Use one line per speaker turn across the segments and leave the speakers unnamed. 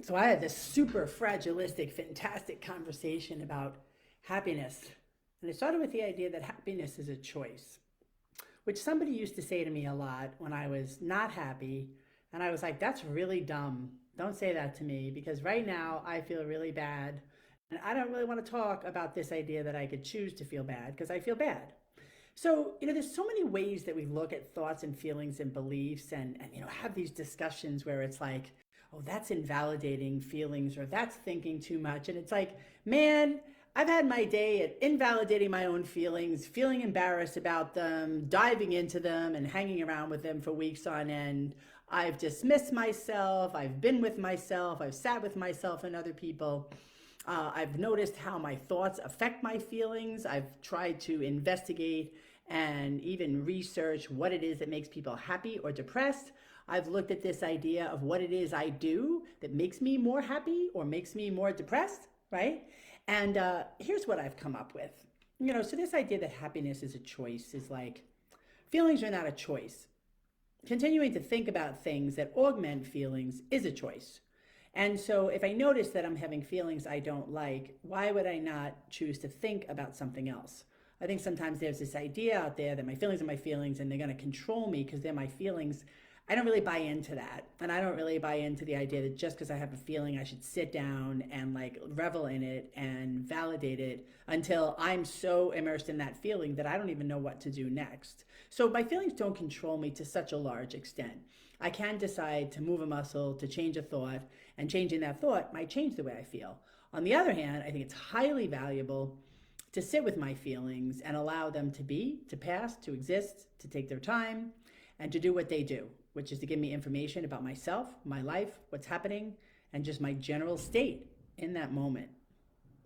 So I had this super fragilistic, fantastic conversation about happiness. And it started with the idea that happiness is a choice, which somebody used to say to me a lot when I was not happy. And I was like, that's really dumb. Don't say that to me because right now I feel really bad. And I don't really want to talk about this idea that I could choose to feel bad because I feel bad. So, there's so many ways that we look at thoughts and feelings and beliefs and have these discussions where it's like, oh, that's invalidating feelings or that's thinking too much. And it's like, man, I've had my day at invalidating my own feelings, feeling embarrassed about them, diving into them and hanging around with them for weeks on end. I've dismissed myself. I've been with myself. I've sat with myself and other people. I've noticed how my thoughts affect my feelings. I've tried to investigate and even research what it is that makes people happy or depressed. I've looked at this idea of what it is I do that makes me more happy or makes me more depressed, right? And here's what I've come up with. So this idea that happiness is a choice is like feelings are not a choice. Continuing to think about things that augment feelings is a choice. And so if I notice that I'm having feelings I don't like, why would I not choose to think about something else? I think sometimes there's this idea out there that my feelings are my feelings and they're going to control me because they're my feelings. I don't really buy into that. And I don't really buy into the idea that just because I have a feeling, I should sit down and like revel in it and validate it until I'm so immersed in that feeling that I don't even know what to do next. So my feelings don't control me to such a large extent. I can decide to move a muscle, to change a thought, and changing that thought might change the way I feel. On the other hand, I think it's highly valuable to sit with my feelings and allow them to be, to pass, to exist, to take their time, and to do what they do, which is to give me information about myself, my life, what's happening, and just my general state in that moment.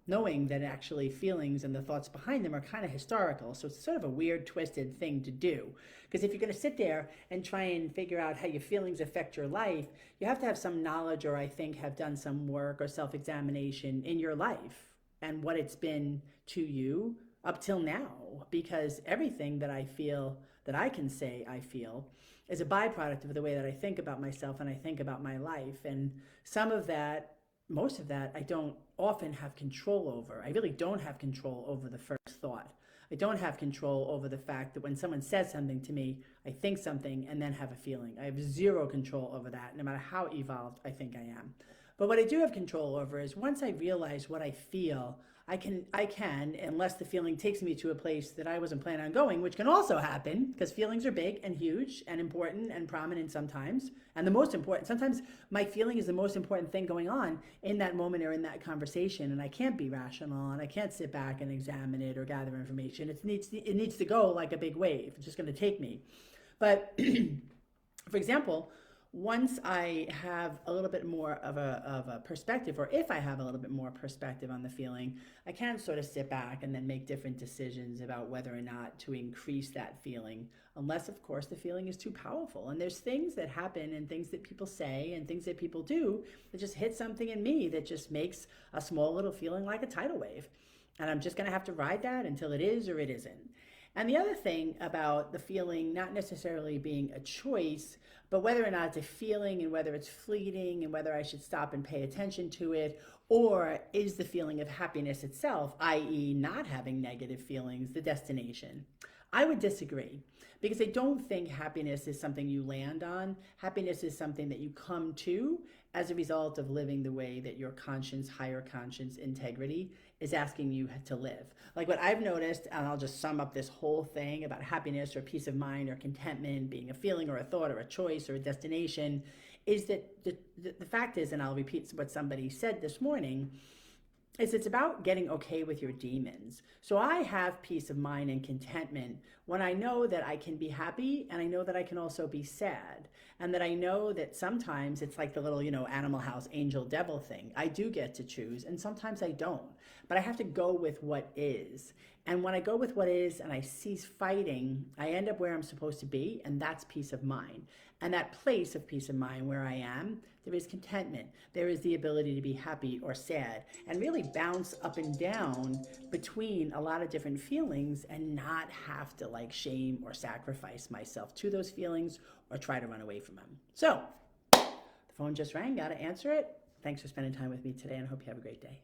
Knowing that actually feelings and the thoughts behind them are kind of historical. So it's sort of a weird, twisted thing to do. Because if you're going to sit there and try and figure out how your feelings affect your life, you have to have some knowledge or I think have done some work or self-examination in your life and what it's been to you up till now. Because everything that I feel, that I can say I feel, is a byproduct of the way that I think about myself and I think about my life. And some of that, most of that, I don't often have control over. I really don't have control over the first thought. I don't have control over the fact that when someone says something to me, I think something and then have a feeling. I have zero control over that, no matter how evolved I think I am. But what I do have control over is once I realize what I feel, I can, unless the feeling takes me to a place that I wasn't planning on going, which can also happen because feelings are big and huge and important and prominent sometimes. And the most important, sometimes my feeling is the most important thing going on in that moment or in that conversation. And I can't be rational and I can't sit back and examine it or gather information. It needs to go like a big wave. It's just going to take me. But for example, once I have a little bit more of a perspective, or if I have a little bit more perspective on the feeling, I can sort of sit back and then make different decisions about whether or not to increase that feeling, unless, of course, the feeling is too powerful. And there's things that happen and things that people say and things that people do that just hit something in me that just makes a small little feeling like a tidal wave. And I'm just going to have to ride that until it is or it isn't. And the other thing about the feeling not necessarily being a choice, but whether or not it's a feeling and whether it's fleeting and whether I should stop and pay attention to it, or is the feeling of happiness itself, i.e. not having negative feelings, the destination? I would disagree because I don't think happiness is something you land on. Happiness is something that you come to as a result of living the way that your conscience, higher conscience, integrity is asking you to live. Like what I've noticed, and I'll just sum up this whole thing about happiness or peace of mind or contentment being a feeling or a thought or a choice or a destination, is that the fact is, and I'll repeat what somebody said this morning, is it's about getting okay with your demons. So I have peace of mind and contentment when I know that I can be happy and I know that I can also be sad. And that I know that sometimes it's like the little, Animal House angel devil thing. I do get to choose and sometimes I don't. But I have to go with what is. And when I go with what is and I cease fighting, I end up where I'm supposed to be, and that's peace of mind. And that place of peace of mind where I am, there is contentment. There is the ability to be happy or sad and really bounce up and down between a lot of different feelings and not have to shame or sacrifice myself to those feelings or try to run away from them. So the phone just rang, got to answer it. Thanks for spending time with me today, and I hope you have a great day.